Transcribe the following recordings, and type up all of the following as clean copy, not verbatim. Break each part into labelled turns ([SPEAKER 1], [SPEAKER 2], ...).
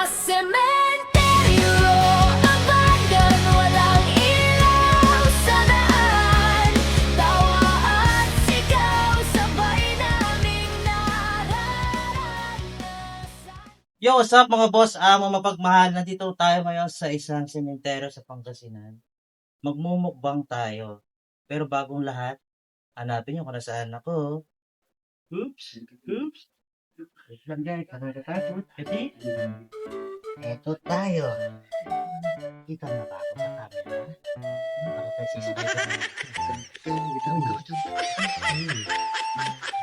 [SPEAKER 1] sementeryo, abandon, walang ilaw sa daan. Tawa at sigaw, sabay naming nararanasan.
[SPEAKER 2] Yo, what's up mga boss? Mga mapagmahal, nandito tayo ngayon sa isang sementeryo sa Pangasinan. Magmumukbang tayo. Pero bagong lahat, hanapin nyo kung nasaan ako. Oops. Wait lang guys, ano na tayo? Kasi, eto tayo. Kita na ba ako sa camera? Para tayo sisabay ka na.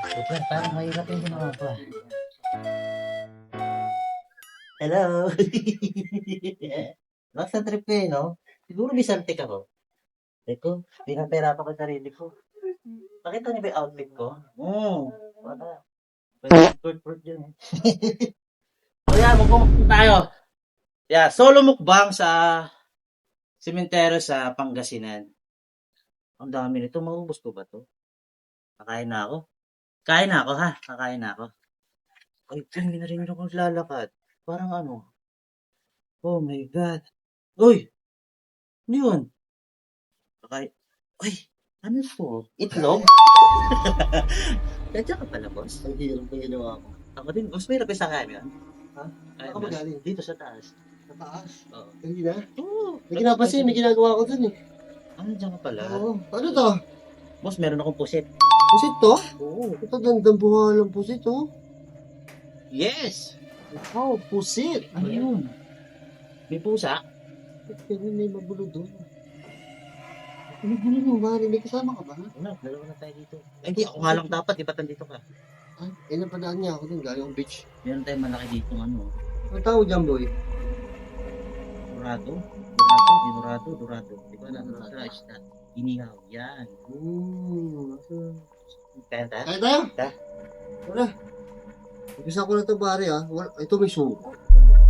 [SPEAKER 2] Super, parang mahirap yung ginawa ko ah. Hello! Nasa trip ko eh, no? Siguro bisantik ako. Teko, pinapera pa ko sarili ko. Nakita niyo ba yung outfit ko? Wala. Pwede yun eh. So yan, magmumukbang tayo. Yeah, solo mukbang sa sementeryo sa Pangasinan. Ang dami nito, maubos ko ba to? Kakain na ako. Kain na ako ha, kakain na ako. Ay, hindi na rin ako lalakad. Parang ano? Oh my God. Uy! Ano yun? Kakain. Uy! Ano to? Itlog? Kaya ka pala, boss.
[SPEAKER 3] Ang hirap na ginawa ko.
[SPEAKER 2] Ako din, boss. May rapis sa kanya.
[SPEAKER 3] Ha?
[SPEAKER 2] Ay,
[SPEAKER 3] Ako magaling.
[SPEAKER 2] dito sa taas.
[SPEAKER 3] Sa taas.
[SPEAKER 2] Oo.
[SPEAKER 3] Hindi na.
[SPEAKER 2] Oo.
[SPEAKER 3] May ginapasin, may ginagawa ko dun eh.
[SPEAKER 2] Ano dyan ka pala?
[SPEAKER 3] Oo. Ano to?
[SPEAKER 2] Boss, meron akong pusit.
[SPEAKER 3] Pusit to?
[SPEAKER 2] Oo.
[SPEAKER 3] Ito gandang buha ng pusit oh.
[SPEAKER 2] Yes!
[SPEAKER 3] Wow, pusit.
[SPEAKER 2] Ano yun? May pusa?
[SPEAKER 3] Ba't ganun may magulo doon? Ano gulo mo, Mari? May kasama ka ba?
[SPEAKER 2] Wala, dalawa na tayo dito. Ay, hindi. Ako nga lang dapat. Di ba't nandito ka?
[SPEAKER 3] Ay, napadaan niya ako dun. Galing akong beach.
[SPEAKER 2] Meron tayong malaki dito ano.
[SPEAKER 3] Ang tawag dyan, boy?
[SPEAKER 2] Dorado? Dorado. Di ba na? Dorado isda. Inihaw. Yan. Kaya tayo?
[SPEAKER 3] Kaya tayo?
[SPEAKER 2] Ta.
[SPEAKER 3] Wala. Gusto ko na ito, Mari ah. Ito may suko.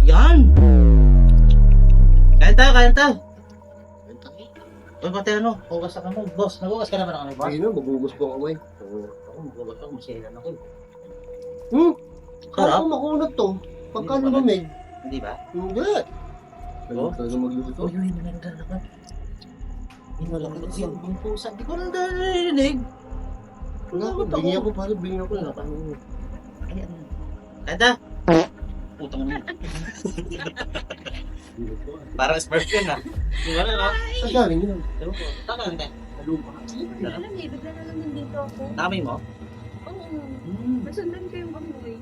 [SPEAKER 2] Yan! Kaya tayo. Uy, pati ano, hugas ka mo. Boss, nagugas ka naman ako ni boss?
[SPEAKER 3] Ayun na, magugus ko ang kamay.
[SPEAKER 2] Ako, magugas ako, masailan ako.
[SPEAKER 3] Kala
[SPEAKER 2] Sarap.
[SPEAKER 3] ko makunat to. Pagka
[SPEAKER 2] Hindi ba?
[SPEAKER 3] lumamig.
[SPEAKER 2] Hindi ba?
[SPEAKER 3] Hindi.
[SPEAKER 2] Oh?
[SPEAKER 3] Talaga magluto.
[SPEAKER 2] Uy, meron ka naman. Inalakas yan, yung pusa. Di ko lang narinig.
[SPEAKER 3] Wala ko, bingi ako na.
[SPEAKER 2] Ayan. Kaya putang mo. Parang Smurf yun ah. Yung ano no?
[SPEAKER 3] Ang galing yun.
[SPEAKER 2] Ewan ko. Taka lang tayo.
[SPEAKER 3] Maluma.
[SPEAKER 4] Alam niya, bigla na lang nandito ako.
[SPEAKER 2] Nakami mo?
[SPEAKER 4] Oo.
[SPEAKER 2] Hmm.
[SPEAKER 4] Masundan ko yung bamuwi.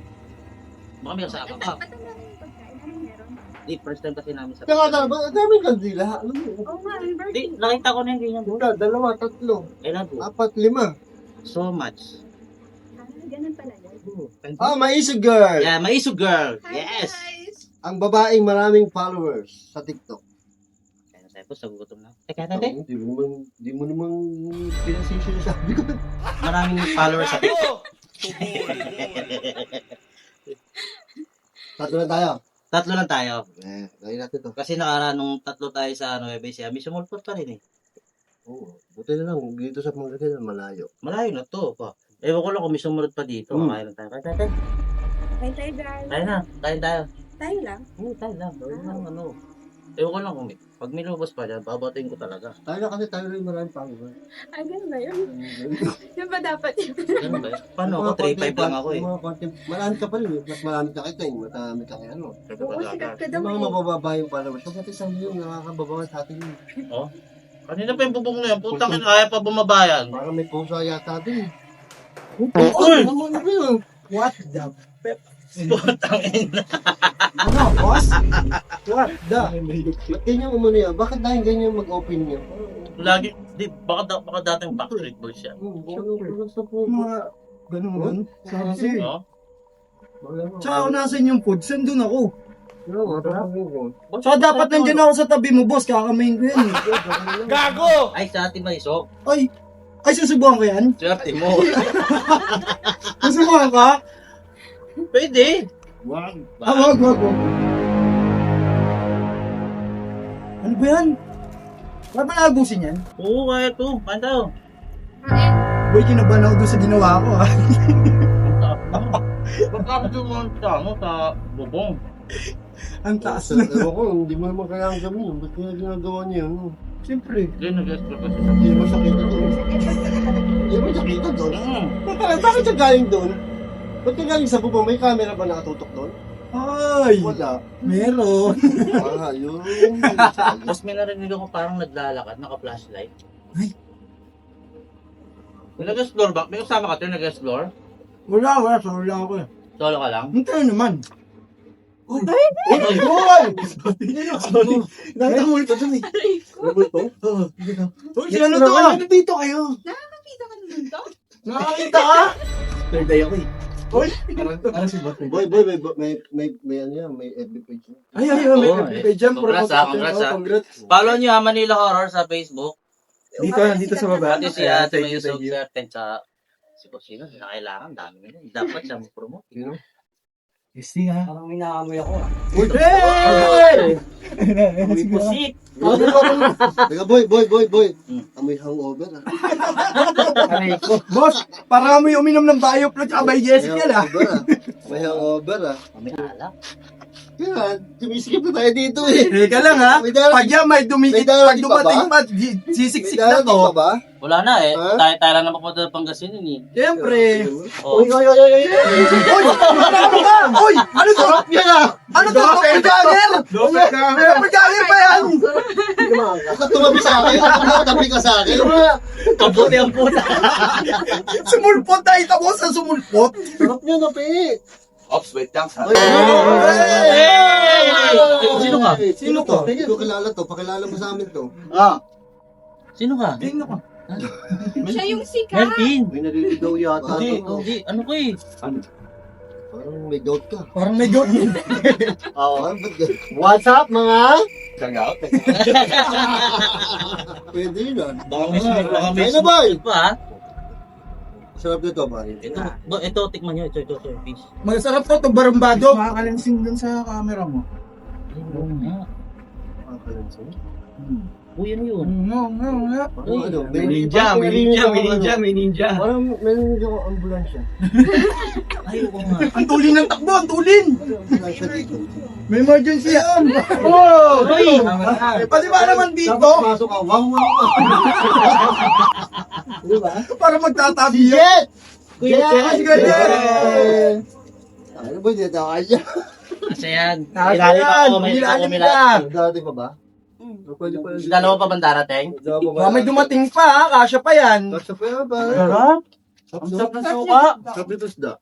[SPEAKER 2] Baka may kasama ka.
[SPEAKER 4] Ba't ang dami yung pagkain? Ano meron?
[SPEAKER 2] Di, first time kasi namin sa...
[SPEAKER 3] Kaya nga, ang daming kandila. Alam mo,
[SPEAKER 4] Oo nga, yung
[SPEAKER 2] Di,
[SPEAKER 4] birthday.
[SPEAKER 2] nakita ko na yung ganyan.
[SPEAKER 3] una, dalawa, tatlo,
[SPEAKER 2] Kailan po?
[SPEAKER 3] 4, 5.
[SPEAKER 2] So much.
[SPEAKER 4] Ganun pala yun.
[SPEAKER 3] Ah, maisog girl!
[SPEAKER 2] Yeah, Maisu girl.
[SPEAKER 4] Hi,
[SPEAKER 2] Yes.
[SPEAKER 4] guys!
[SPEAKER 3] Ang babaeng maraming followers sa TikTok.
[SPEAKER 2] Kaya tayo po, nagugutom na. Teka natin.
[SPEAKER 3] Di mo naman pinasisyon sabi ko.
[SPEAKER 2] Maraming followers sa TikTok.
[SPEAKER 3] Tatlo na tayo.
[SPEAKER 2] Tatlo lang tayo.
[SPEAKER 3] Gawin natin to.
[SPEAKER 2] Kasi nakaraan nung tatlo tayo sa Nueva Ecija, may sumulpot pa rin eh.
[SPEAKER 3] Oo, buti na lang. Dito sa Pangasinan, malayo.
[SPEAKER 2] Malayo na to pa. Ewan ko lang kung may sumunod pa dito. Kaya lang tayo. Kaya tayo.
[SPEAKER 4] Hi, tayo guys.
[SPEAKER 2] Kaya na. Kaya tayo.
[SPEAKER 4] Tayo lang.
[SPEAKER 2] Tayo lang. Gawin lang ano. Ewan ko lang kung pag may lubos pa dyan, babatiin ko talaga.
[SPEAKER 3] Tayo na kasi tayo rin maraming followers.
[SPEAKER 4] Ay, ganun ba yun? Yan ba dapat yun?
[SPEAKER 2] Ganun ba? Paano ako? 3-5 lang ako eh.
[SPEAKER 3] Mga content, marami ka pa rin. Mas marami ka kita eh. Marami ka kaya ano.
[SPEAKER 4] Oo, sikat ka daw
[SPEAKER 3] Yung mga
[SPEAKER 4] eh.
[SPEAKER 3] mabababa yung followers. Kasi isang milyon nakakababawan sa atin yun.
[SPEAKER 2] Oh? Kanina pa yung bubong na yan. Putang ina, kaya pa bumabayan.
[SPEAKER 3] Parang may pusa yata din.
[SPEAKER 2] Uy!
[SPEAKER 3] Ano ba yun? What the?
[SPEAKER 2] Putang ina.
[SPEAKER 3] Ano, boss? What the? Ba't ganyan umano yan? Bakit dahil ganyan mag-open niya?
[SPEAKER 2] Lagi, di, baka dating Backstreet Boys yan.
[SPEAKER 5] Mga ganun. Sabi
[SPEAKER 2] No?
[SPEAKER 5] Tsaka kung nasan yung food, sandun ako.
[SPEAKER 3] Ano,
[SPEAKER 5] Tsaka dapat nandyan ako sa tabi mo, boss. Kakamain ko yan eh.
[SPEAKER 2] Ay, sa ating may sok.
[SPEAKER 5] Ay, susubukan ko yan?
[SPEAKER 2] Swerte mo.
[SPEAKER 5] Susubukan ka?
[SPEAKER 2] Pwede.
[SPEAKER 5] Wag. Wag. Ano ba yan? Wala ba naabusin yan?
[SPEAKER 2] Oo, kaya to. Kaya tayo.
[SPEAKER 5] Boy, kinabahan ako doon sa ginawa ko ha.
[SPEAKER 2] Pagkakito mo sa bubong.
[SPEAKER 5] Ang taas na.
[SPEAKER 3] Ewan ko, hindi mo naman kailangan gawin yun. Ba't kaya ginagawa niya yun?
[SPEAKER 5] Siyempre.
[SPEAKER 2] Hindi, nag-explore kasi.
[SPEAKER 3] Hindi mo sakita doon. Hindi mo sakita doon. Bakit siya galing doon? Ba't ka galing sa bubong? May camera ba nakatutok doon?
[SPEAKER 5] Ay!
[SPEAKER 3] Wala.
[SPEAKER 5] Meron.
[SPEAKER 3] Ah, yun.
[SPEAKER 2] Tapos may narinig ako parang naglalakad, naka-flashlight.
[SPEAKER 5] Ay.
[SPEAKER 2] Nag-explore ba? May kasama ka tayo nag-explore?
[SPEAKER 5] Wala. Solo lang ako eh.
[SPEAKER 2] Solo ka lang?
[SPEAKER 5] Hindi tayo naman.
[SPEAKER 3] Uy!
[SPEAKER 5] Nakita mo ito dun eh.
[SPEAKER 3] Ano ba ito?
[SPEAKER 5] Uy, ano to? Ano dito kayo?
[SPEAKER 4] Nakakita ka naman to?
[SPEAKER 5] Nakakita ka?
[SPEAKER 2] Third day ako eh.
[SPEAKER 5] Uy! Ano si Bote?
[SPEAKER 3] Boy, may ano yan, may FB page yan.
[SPEAKER 5] Ay, may
[SPEAKER 2] Oo,
[SPEAKER 5] page dyan.
[SPEAKER 2] Congrats, congrats, ah.
[SPEAKER 5] Congrats.
[SPEAKER 2] Follow nyo ha, Manila Horror sa Facebook.
[SPEAKER 5] Dito sa baba.
[SPEAKER 2] Pati si Ate May Subcertain sa si Cosino, na kailangan, dami nila. Dapat siya mag-promote.
[SPEAKER 3] Sino?
[SPEAKER 5] Testing ha.
[SPEAKER 2] Parang may naamoy ako ah.
[SPEAKER 5] Uy! Hey!
[SPEAKER 2] May pusit!
[SPEAKER 3] Teka, boy.
[SPEAKER 2] Hmm.
[SPEAKER 3] Amoy hangover ah.
[SPEAKER 2] Aray ko.
[SPEAKER 5] Boss, para mo uminom ng Bioflow at by Jessica
[SPEAKER 3] May
[SPEAKER 5] ah.
[SPEAKER 3] hangover ah. May hangover ah.
[SPEAKER 2] May alak.
[SPEAKER 3] Kaya, sumisikip na tayo dito eh.
[SPEAKER 5] Teka lang ha.
[SPEAKER 3] May darating-
[SPEAKER 5] Pag yan may dumikit,
[SPEAKER 3] may darating
[SPEAKER 5] pag dumating
[SPEAKER 3] pa
[SPEAKER 5] pa, sisiksik
[SPEAKER 3] May
[SPEAKER 5] na
[SPEAKER 3] darating
[SPEAKER 5] to.
[SPEAKER 3] pa ba?
[SPEAKER 2] Wala na eh.
[SPEAKER 3] Ha?
[SPEAKER 2] Tayo lang na mapunta ng Pangasinan eh.
[SPEAKER 5] Siyempre.
[SPEAKER 2] Oh.
[SPEAKER 3] Uy!
[SPEAKER 5] Uy! Ano ka? Uy! Ano to?
[SPEAKER 3] Yan ah!
[SPEAKER 5] Ano to? Doppelganger! Doppelganger pa yan!
[SPEAKER 3] Huwag ka tumabi sa akin. Tabi ka sa akin.
[SPEAKER 2] Kabuti ang puta.
[SPEAKER 5] Sumulpot tayo tapos sa sumulpot.
[SPEAKER 3] Sarap niya na, pe.
[SPEAKER 2] Ops, wait lang. Sino ka?
[SPEAKER 5] Sino to?
[SPEAKER 3] Hindi ko kilala to. Pakilala mo sa amin to.
[SPEAKER 2] Sino ka?
[SPEAKER 5] Tingnan ko.
[SPEAKER 4] Siya yung sikat.
[SPEAKER 2] Melvin.
[SPEAKER 3] May naliligaw yata.
[SPEAKER 2] Hindi,
[SPEAKER 3] to.
[SPEAKER 2] hindi. Ano ko eh?
[SPEAKER 3] Parang may gout ka.
[SPEAKER 5] Parang may goat.
[SPEAKER 3] Oo. What's up, mga? Pwede yun ah.
[SPEAKER 2] Baka may
[SPEAKER 3] Ay na, boy!
[SPEAKER 2] pa ha?
[SPEAKER 3] Sarap nito, ba?
[SPEAKER 2] Ito, tikman nyo. Ito, fish.
[SPEAKER 5] Masarap to, itong barumbado. Makakalansing dun sa camera mo.
[SPEAKER 2] Oo nga. Uy, ano yun?
[SPEAKER 3] Ano?
[SPEAKER 5] May ninja.
[SPEAKER 3] Parang meron yung ambulansya.
[SPEAKER 2] Ay, oo nga.
[SPEAKER 5] Ang tulin ng takbo, ang tulin.
[SPEAKER 3] Ambulansya dito.
[SPEAKER 5] May emergency yan. Oh!
[SPEAKER 2] Uy!
[SPEAKER 5] Pati ba naman dito?
[SPEAKER 3] Dapat pasok ka. Wow, wow. Diba?
[SPEAKER 5] Para magtatabi yan.
[SPEAKER 3] Jet!
[SPEAKER 5] Yes, ganyan.
[SPEAKER 3] Ano ba dito kaya?
[SPEAKER 2] Kasi yan.
[SPEAKER 5] Nasa
[SPEAKER 2] Ilalim
[SPEAKER 5] yan.
[SPEAKER 2] ako, may
[SPEAKER 5] Ilalim
[SPEAKER 2] ako, may
[SPEAKER 5] ka.
[SPEAKER 3] Dati pa ba? Pwede pa yun.
[SPEAKER 2] Dalawa pa bang darating?
[SPEAKER 5] Baka may dumating pa ha, kasya pa yan.
[SPEAKER 3] Kasya pa yan, pare.
[SPEAKER 2] Sarap. Ang sarap ng suka.
[SPEAKER 3] Sarap dito isda.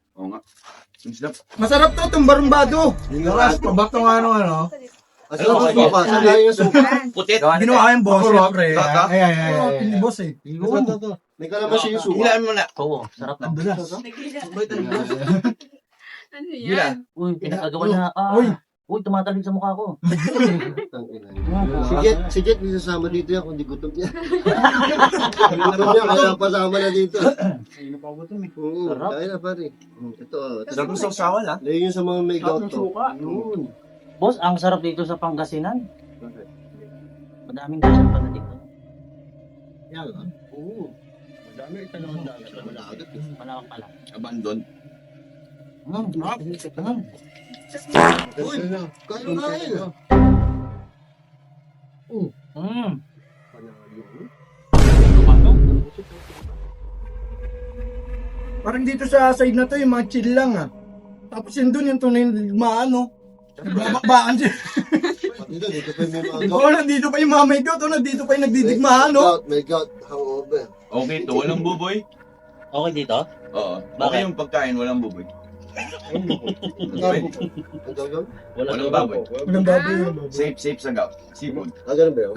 [SPEAKER 5] Masarap to, itong barumbado. Karas, pabato nga ano.
[SPEAKER 3] Asa ang suka? Saan galing yung suka?
[SPEAKER 2] Putit.
[SPEAKER 5] Ginawa kayong boss, syempre.
[SPEAKER 3] Tata?
[SPEAKER 5] Ay. Hindi boss eh.
[SPEAKER 3] May kalamansi yung suka.
[SPEAKER 2] Hilaan mo na. Oo, sarap na.
[SPEAKER 5] Ang dulas.
[SPEAKER 4] Ano yan?
[SPEAKER 2] Uy, pinakagawa na. Uy, tumatalig sa mukha ko.
[SPEAKER 3] Si Jet, hindi sasama dito yan kung di gutom yan. Gutom yan, kaya pasama na dito. Oo, kaya na pare. Ito.
[SPEAKER 5] Sarap sa usawan ha.
[SPEAKER 3] Layo yun sa mga may gout to. Yun.
[SPEAKER 2] Boss, ang sarap dito sa Pangasinan. Madaming dagat pala dito.
[SPEAKER 3] Yan ah. Oo. Madami ito naman dagat. Malagat.
[SPEAKER 2] Malawak pala.
[SPEAKER 6] Abandon.
[SPEAKER 3] Uy, kain na kain ah.
[SPEAKER 5] Parang dito sa side na to, yung mga chill lang ah. Tapos yun dun, yung tunay na digmaan no. Nagbabakbaan siya.
[SPEAKER 3] Dito pa yung mga
[SPEAKER 5] Oo, nandito pa yung mga may goat, nandito pa yung nagdidigmaan no.
[SPEAKER 3] May gout, hangover.
[SPEAKER 6] Okay to, walang buboy?
[SPEAKER 2] Okay dito?
[SPEAKER 6] Oo.
[SPEAKER 2] Bakit?
[SPEAKER 6] Okay yung pagkain, walang buboy.
[SPEAKER 3] Ang gagawin?
[SPEAKER 6] Walang baboy.
[SPEAKER 5] Walang baboy yung baboy.
[SPEAKER 6] Safe sa gout. Seafood.
[SPEAKER 3] Ganun ba yun?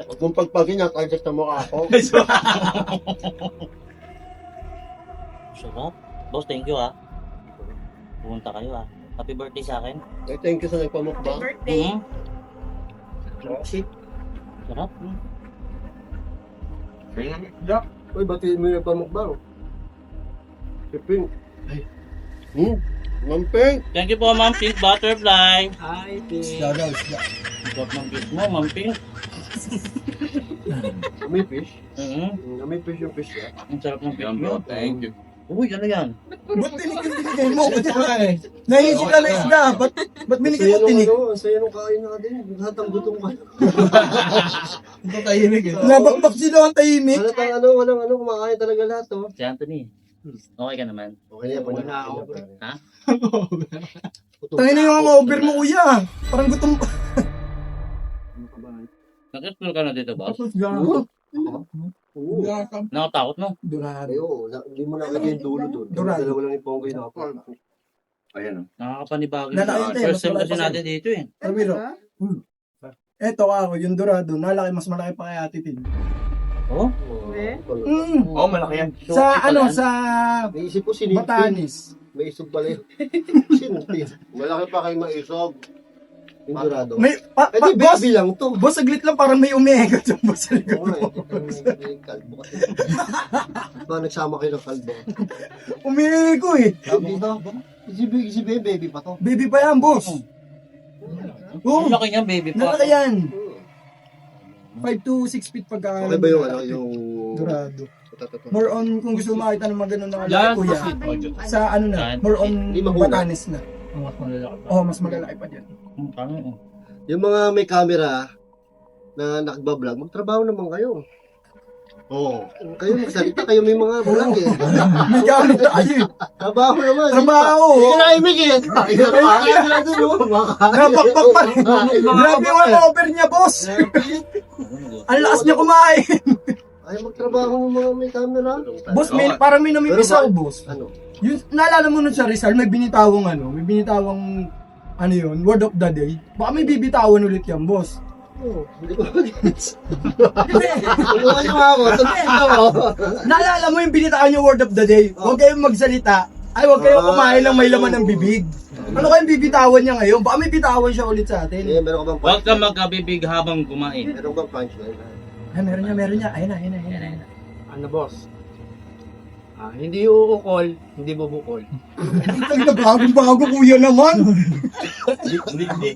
[SPEAKER 3] Huwag mong pagpagin niya, target na mukha ako.
[SPEAKER 2] Sarap. Boss, thank you ha. Pumunta kayo ha. Happy birthday sa akin.
[SPEAKER 3] Eh, thank you sa
[SPEAKER 4] Happy
[SPEAKER 3] nagpamukbang.
[SPEAKER 4] birthday.
[SPEAKER 2] Sarap.
[SPEAKER 3] Uy, batiin mo yung nagpamukbang. Si Pink. Ay. Ma'am Pink.
[SPEAKER 2] Thank you po, Ma'am Pink Butterfly.
[SPEAKER 5] Isda daw, isda.
[SPEAKER 2] Sarap ng fish mo, Ma'am Pink.
[SPEAKER 3] May fish.
[SPEAKER 2] Mm-hmm.
[SPEAKER 3] May fish yung fish niya.
[SPEAKER 2] Ang sarap ng fish
[SPEAKER 6] Yan
[SPEAKER 2] mo.
[SPEAKER 6] bro, thank you.
[SPEAKER 2] Uy, ano yan?
[SPEAKER 5] Ba't tinik yung binigay mo? Naisip ka na isda. Ba't binigay mo tinik?
[SPEAKER 3] Ang saya nung kain natin. Lahat ang gutom ka.
[SPEAKER 5] Ito tahimik eh. Nabakbak sila ang tahimik.
[SPEAKER 3] Walang kumakain talaga lahat, oh.
[SPEAKER 2] Si Anthony. Okay ka naman?
[SPEAKER 3] Okay na yan, pwede na ako.
[SPEAKER 2] Ha?
[SPEAKER 5] Tangin na yung over mo, kuya. Parang gutom pa.
[SPEAKER 2] Nag-explore ka na dito, boss?
[SPEAKER 5] Tapos gano'n.
[SPEAKER 3] Oo.
[SPEAKER 2] Nakatakot, no?
[SPEAKER 5] Durado.
[SPEAKER 3] Ayo, hindi mo nakita yung dulo doon.
[SPEAKER 5] Durado.
[SPEAKER 3] Dalawa lang yung ponggoy na ako.
[SPEAKER 6] Ayan o.
[SPEAKER 2] Nakakapanibago.
[SPEAKER 5] Lalaki,
[SPEAKER 2] First time
[SPEAKER 5] mas
[SPEAKER 2] kasi
[SPEAKER 5] malaki.
[SPEAKER 2] natin dito eh.
[SPEAKER 5] Ramiro. Eto ako, yung Dorado, nalaki, mas malaki pa kay Ate Tin.
[SPEAKER 2] Oh?
[SPEAKER 6] Oo, malaki yan.
[SPEAKER 5] Sa sa
[SPEAKER 3] Naisip ko sinipin.
[SPEAKER 5] Batanes.
[SPEAKER 3] May isog pala yun. Sinipin. Malaki pa kayo maisog. Yung Dorado.
[SPEAKER 5] May,
[SPEAKER 3] Eh di
[SPEAKER 5] boss,
[SPEAKER 3] baby lang to.
[SPEAKER 5] boss, saglit lang, parang may umiikot yung boss sa likod mo.
[SPEAKER 3] May kalbo kasi. Ba, nagsama kayo ng kalbo.
[SPEAKER 5] Umiiko eh.
[SPEAKER 3] Sabi dito, si baby pa to.
[SPEAKER 5] Baby pa yan, boss. Oo,
[SPEAKER 2] Ang laki niya, baby pa.
[SPEAKER 5] nalaki yan. 5 to 6 feet pagka.
[SPEAKER 3] Okay ba yung yung...
[SPEAKER 5] Dorado. More on, kung gusto mo makita ng mga ganun na
[SPEAKER 2] Yan,
[SPEAKER 5] kalaki, kuya. Sa ano na, more on
[SPEAKER 3] Hindi mahula.
[SPEAKER 5] Batanes na.
[SPEAKER 2] Mas malalaki pa.
[SPEAKER 5] Oh, mas malalaki pa dyan.
[SPEAKER 2] Tama.
[SPEAKER 3] Yung mga may camera na nagbablog, magtrabaho naman kayo. Oo. Kayo magsalita, kayo may mga vlog eh.
[SPEAKER 5] May gamit na kayo eh.
[SPEAKER 3] Trabaho naman.
[SPEAKER 5] Trabaho!
[SPEAKER 3] Hindi ka naimig eh. Kaya na doon, oh.
[SPEAKER 5] Napakpak pa rin. Grabe yung over niya, boss. Ang lakas niya kumain.
[SPEAKER 3] Ay, magtrabaho ng mga may camera.
[SPEAKER 5] Boss, parang may namimisaw, boss.
[SPEAKER 3] Ano?
[SPEAKER 5] Yung, naalala mo nun sa Rizal, may binitawang word of the day. Baka may bibitawan ulit yan, boss.
[SPEAKER 3] Oo, hindi ko Tulungan niyo nga ako. Tulungan niyo ako.
[SPEAKER 5] Naalala mo yung binitawan yung word of the day? Huwag kayong magsalita. Ay, huwag kayong kumain ng may laman ng bibig. Ano kayong bibitawan niya ngayon? Baka may bitawan siya ulit sa atin.
[SPEAKER 3] Eh, meron ka bang
[SPEAKER 2] Huwag ka
[SPEAKER 3] punchline?
[SPEAKER 2] magkabibig habang kumain.
[SPEAKER 3] Meron ka bang punchline?
[SPEAKER 5] Ay, meron niya. Ayun na.
[SPEAKER 7] Ano boss? Hindi uukol, hindi bubukol.
[SPEAKER 5] Ang bago kuya naman.
[SPEAKER 6] Hindi.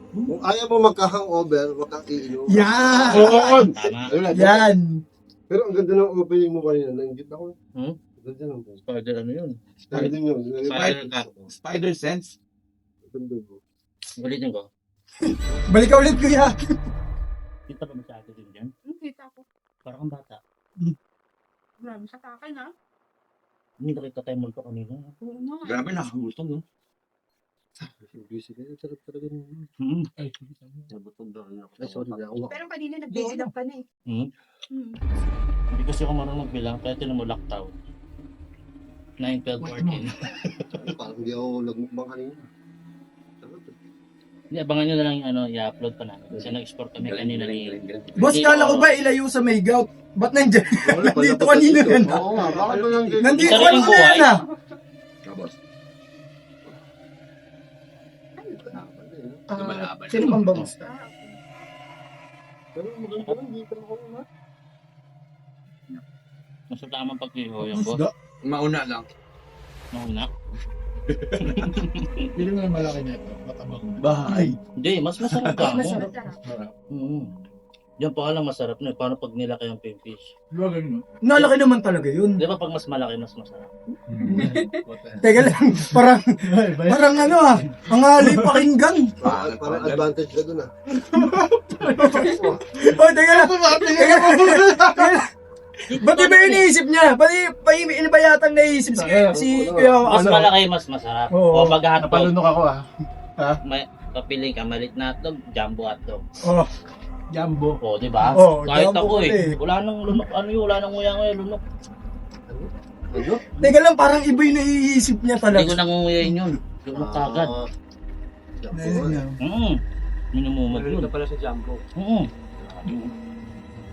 [SPEAKER 3] Kung ayaw mo magka-hangover, wag kang iinom.
[SPEAKER 5] Yan!
[SPEAKER 2] Tama.
[SPEAKER 5] Yan!
[SPEAKER 3] Pero ang ganda ng opening mo kanina, nainggit ako.
[SPEAKER 2] Hmm?
[SPEAKER 3] Ang ganda ng
[SPEAKER 2] Spider ano yun?
[SPEAKER 3] Ganda yun.
[SPEAKER 2] Spider ka.
[SPEAKER 6] Spider sense.
[SPEAKER 3] Ganda yun.
[SPEAKER 2] Ulitin ko.
[SPEAKER 5] Balik ka ulit, kuya.
[SPEAKER 2] Kita ba masyado din dyan?
[SPEAKER 4] Kita ko.
[SPEAKER 2] Parang kang bata.
[SPEAKER 4] Grabe sa takin ha.
[SPEAKER 2] Hindi nakita tayo multo kanina.
[SPEAKER 4] Oo nga.
[SPEAKER 6] Grabe, nakagutom no?
[SPEAKER 3] Busy ka, sarap talaga nun.
[SPEAKER 2] Nabutog daw rin ako.
[SPEAKER 3] Ay, sorry na ako.
[SPEAKER 4] Pero kanina nag-busy lang ka na eh.
[SPEAKER 2] Hmm?
[SPEAKER 4] Hmm.
[SPEAKER 2] Hindi kasi ako marunong magbilang, kaya tinan mo lockdown. 9, 12, 14.
[SPEAKER 3] Parang hindi ako nagmukbang kanina.
[SPEAKER 2] Hindi, abangan nyo na lang yung i-upload pa namin. Kasi nag-export kami kanina ni...
[SPEAKER 5] Boss, kala ko ba ilayo sa may gout? Ba't nandiyan? Nandito kanina yan.
[SPEAKER 3] Oo nga, bakit ba lang dito?
[SPEAKER 5] Nandito
[SPEAKER 2] Sarili
[SPEAKER 5] kanina
[SPEAKER 2] buhay.
[SPEAKER 5] yan ah.
[SPEAKER 6] Tapos,
[SPEAKER 5] Sino pang bangusta?
[SPEAKER 3] Pero maganda lang dito ako na.
[SPEAKER 2] Mas tamang pag-ihoyang ko.
[SPEAKER 6] mauna lang.
[SPEAKER 2] Mauna.
[SPEAKER 5] Pili mo yung malaki nito. Matabang.
[SPEAKER 6] Bahay.
[SPEAKER 2] Hindi, mas masarap ka mo.
[SPEAKER 4] Masarap.
[SPEAKER 2] Yan pa lang masarap na. Paano pag nilaki ang pinfish?
[SPEAKER 5] Nalaki naman talaga yun.
[SPEAKER 2] Di ba pag mas malaki, mas masarap?
[SPEAKER 5] Teka lang, parang ano ah, ang alay pakinggan.
[SPEAKER 3] Parang advantage ka dun ah.
[SPEAKER 5] Oh, teka lang. Ba't iba yung iniisip niya? Ba't iba yatang naisip si Kuya
[SPEAKER 2] Mas
[SPEAKER 5] ano?
[SPEAKER 2] malaki, mas masarap.
[SPEAKER 5] Oo.
[SPEAKER 2] O pag hotdog,
[SPEAKER 5] Napalunok ako ah.
[SPEAKER 2] papili ka, malit na hotdog, jumbo hotdog.
[SPEAKER 5] Oh,
[SPEAKER 7] Jumbo.
[SPEAKER 2] O, di ba?
[SPEAKER 5] Oo,
[SPEAKER 2] Kahit
[SPEAKER 5] jumbo
[SPEAKER 2] ako
[SPEAKER 5] pati.
[SPEAKER 2] wala nang lunok, wala nang nguya nguya, lunok.
[SPEAKER 3] Ano?
[SPEAKER 5] teka lang, parang iba yung naiisip niya
[SPEAKER 2] Hindi ko
[SPEAKER 5] talaga.
[SPEAKER 2] nangunguyain yun. Lunok kagad. Minumumag yun.
[SPEAKER 7] Ito pala sa Jumbo.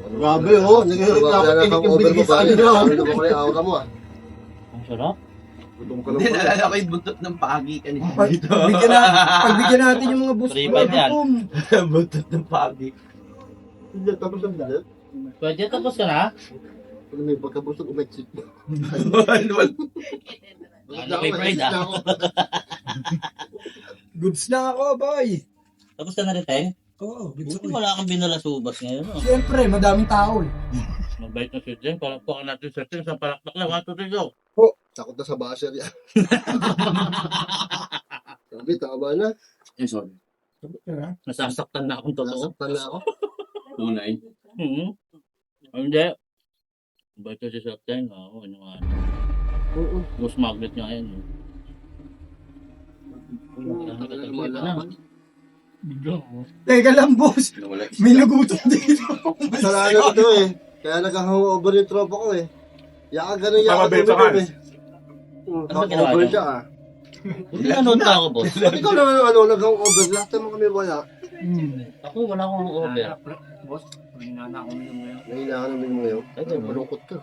[SPEAKER 3] Grabe oh, nagreklamo tinik yung binigay sa kanila. Ano ba kaya aura mo ah?
[SPEAKER 2] Ang sarap.
[SPEAKER 3] Gutom ka
[SPEAKER 6] Hindi,
[SPEAKER 3] lang pala.
[SPEAKER 6] nalala ko yung buntot ng pagi kanina dito.
[SPEAKER 5] Pagbigyan natin yung mga boss.
[SPEAKER 2] 3-5 yan.
[SPEAKER 6] Buntot ng pagi.
[SPEAKER 3] Hindi, tapos ang bilat.
[SPEAKER 2] Pwede tapos ka na?
[SPEAKER 3] Pag may pagkabusog, umexit mo.
[SPEAKER 2] Ano kay Pride ah?
[SPEAKER 5] Goods na ako, boy.
[SPEAKER 2] Tapos ka na rin, Teng?
[SPEAKER 5] Oo, goods
[SPEAKER 2] Buti
[SPEAKER 5] ako.
[SPEAKER 2] wala kang binalasubas ngayon. Oh.
[SPEAKER 5] Siyempre, madaming tao eh.
[SPEAKER 2] Bait na si Jen. Palakpakan natin sa Jen. Sa palakpak lang. 1, 2, 3, go.
[SPEAKER 3] Takot na sa basher yan. Sabi, tama na.
[SPEAKER 6] Eh, sorry.
[SPEAKER 2] Nasasaktan na akong totoo.
[SPEAKER 3] Nasaktan na ako.
[SPEAKER 6] Tunay.
[SPEAKER 2] Hindi. Bait na si Jen. Oo, ano nga.
[SPEAKER 3] Oo.
[SPEAKER 2] Ghost magnet nga yan.
[SPEAKER 5] Teka lang, boss.
[SPEAKER 6] Nawala.
[SPEAKER 5] May nagutom dito.
[SPEAKER 3] Kasalanan ito eh. Kaya nag-hangover yung tropa ko eh. Yaka ganun yaka
[SPEAKER 7] Pababay pa
[SPEAKER 3] tuminom
[SPEAKER 7] ka.
[SPEAKER 3] eh.
[SPEAKER 2] Ano ba ginawa
[SPEAKER 3] Hangover
[SPEAKER 2] niya?
[SPEAKER 3] siya ah.
[SPEAKER 2] Hindi nanood na ako, boss.
[SPEAKER 3] Ba't ikaw naman nag-hangover? Lahat naman kami wala.
[SPEAKER 2] Ako, wala akong over.
[SPEAKER 7] Boss, may nana ako ngayon.
[SPEAKER 3] Nahilangan namin mo ngayon.
[SPEAKER 2] Ay, ganun.
[SPEAKER 3] Malungkot ka.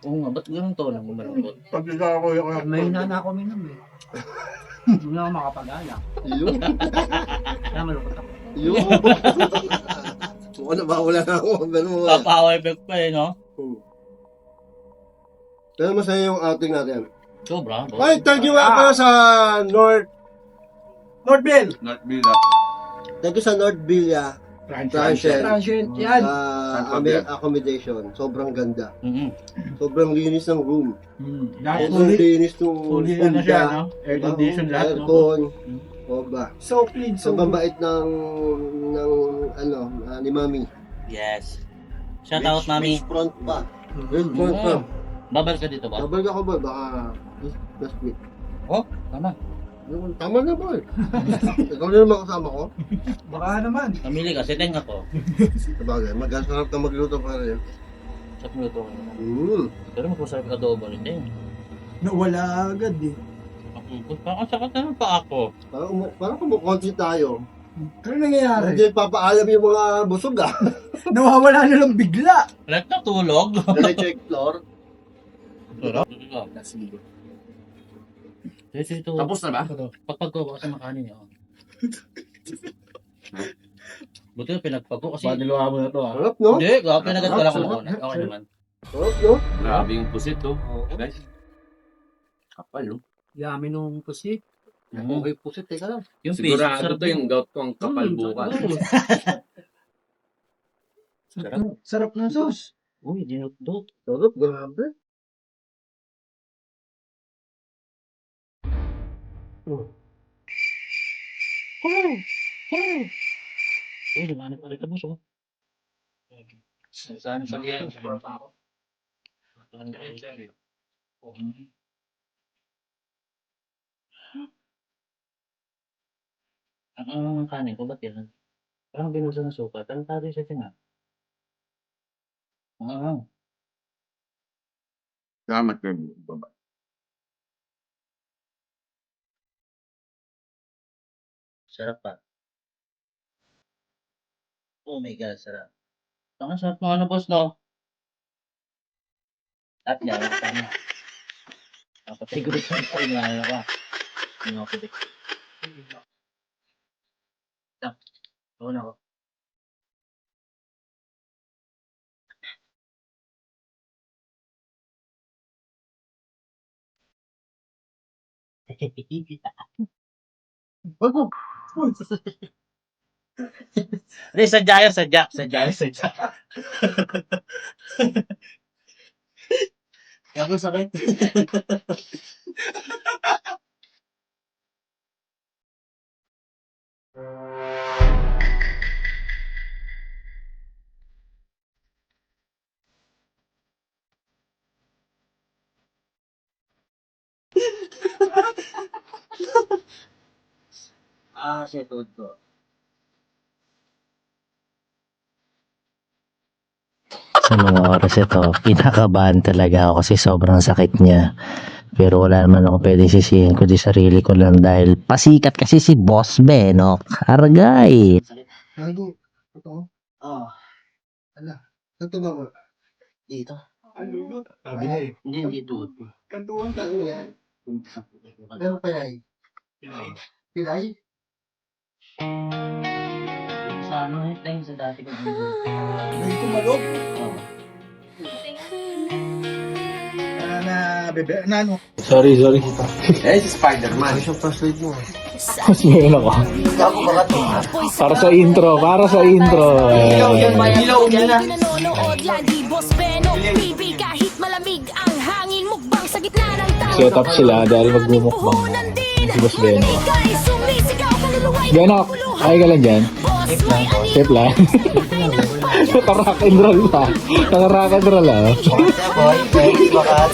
[SPEAKER 2] Oo nga, ba't ganun to nang malungkot?
[SPEAKER 7] Pag isa ako yung may nana ako minum eh. Hindi ako makapag-alak.
[SPEAKER 3] Yun.
[SPEAKER 7] Kaya malungkot ako.
[SPEAKER 3] Yun. Mukhang nabawala na ako. Pero mo.
[SPEAKER 2] Papawa effect pa eh, no?
[SPEAKER 3] Pero masaya yung outing natin.
[SPEAKER 2] Sobra, boss.
[SPEAKER 3] Ay, thank you nga pala sa
[SPEAKER 5] Northville.
[SPEAKER 6] North Villa.
[SPEAKER 3] Thank you sa North Villa. Transient.
[SPEAKER 5] Transient. Yan.
[SPEAKER 3] Accommodation. Sobrang ganda.
[SPEAKER 2] Mhm.
[SPEAKER 3] Sobrang linis ng room.
[SPEAKER 7] Lahat
[SPEAKER 3] Sobrang linis ng
[SPEAKER 7] fully ano siya, no? Air condition lahat, no?
[SPEAKER 3] Aircon. O ba?
[SPEAKER 5] So clean. So
[SPEAKER 3] Sobrang bait ng ni Mami.
[SPEAKER 2] Yes. Shout out, mami.
[SPEAKER 3] Beach front pa. Beach front pa.
[SPEAKER 2] Babal ka dito ba?
[SPEAKER 3] Babal ako ba? Baka last week.
[SPEAKER 2] Oh, tama.
[SPEAKER 3] Tama na ba eh. Ikaw na naman kasama ko.
[SPEAKER 5] baka naman.
[SPEAKER 2] Namili ka, seteng ako.
[SPEAKER 3] Sabagay, magkasarap ka magluto pa rin.
[SPEAKER 2] Sa minuto ko naman. Pero magmasarap ka adobo rin din.
[SPEAKER 5] Nawala agad eh.
[SPEAKER 2] Parang sakit na lang pa ako.
[SPEAKER 3] Parang kumukonsi tayo.
[SPEAKER 5] Ano nangyayari?
[SPEAKER 3] Hindi papaalam yung mga busog ah.
[SPEAKER 5] Nawawala na lang bigla.
[SPEAKER 2] Like natulog.
[SPEAKER 3] Diretso explore.
[SPEAKER 2] Sarap. Ito.
[SPEAKER 6] Tapos na ba?
[SPEAKER 2] Pagpagko kasi makanin yun. Buti na pinagpagko kasi...
[SPEAKER 6] Paniluha mo na to, ha?
[SPEAKER 3] Sarap no?
[SPEAKER 2] Hindi, pinagad ko lang ako. Okay naman.
[SPEAKER 3] Sarap no?
[SPEAKER 6] Grabe yung pusit, to. Guys. Kapal, no?
[SPEAKER 7] Yami nung pusit.
[SPEAKER 3] Okay, pusit, teka lang.
[SPEAKER 2] Yung fish,
[SPEAKER 6] Sigurado
[SPEAKER 2] sarap
[SPEAKER 6] to yung gout ko ang kapal bukas.
[SPEAKER 5] Sarap ng sauce.
[SPEAKER 2] Uy, dinut-dut.
[SPEAKER 3] Sarap, grabe.
[SPEAKER 2] Uy, lumanap pa rin ka, boss, oh. Saan sa liyan? Ang kanin ko, ba't yan? Parang binusa ng suka. Tarantado yung setting, ah.
[SPEAKER 6] Salamat kayo. Baba.
[SPEAKER 2] Sarap pa. Oh my God, sarap. Ang sarap ng ano, boss, no? At yan, tama. Napatay ko rin sa inyo, ano ka? Hindi ako pitik. Oo na ako. Hindi, sadya yun, sadya. Sadya yun, sadya. Ako sakit. Shit, tuhod ko.
[SPEAKER 8] Sa mga oras ito, kinakabahan talaga ako kasi sobrang sakit niya. Pero wala naman ako pwede sisihin kundi sarili ko lang dahil pasikat kasi si Boss Benok. Kargay!
[SPEAKER 3] Gago. Ito.
[SPEAKER 2] Oh,
[SPEAKER 3] Ito ba mo?
[SPEAKER 2] dito.
[SPEAKER 5] Sabi niya eh.
[SPEAKER 2] Hindi tuhod ko.
[SPEAKER 5] Kantuan ka.
[SPEAKER 3] Pero pinay. Pinay?
[SPEAKER 2] Sa ano eh, tayo sa dati ko.
[SPEAKER 5] May kumalog.
[SPEAKER 2] Oh.
[SPEAKER 5] Na bebe, na ano.
[SPEAKER 6] Sorry. Eh, si Spider-Man.
[SPEAKER 3] Yung flashlight mo.
[SPEAKER 6] Mas meron ako. Para sa intro.
[SPEAKER 5] Ilaw yan na.
[SPEAKER 1] Nanonood lagi, Boss Beno. TV kahit malamig ang hangin, mukbang sa gitna ng tao.
[SPEAKER 6] Set up sila dahil magmumukbang. Si Boss Beno. Beno, ay ka lang dyan. Safe lang. Naka-rock and roll pa. Naka-rock and roll ah.
[SPEAKER 2] Boy, thanks, bakat.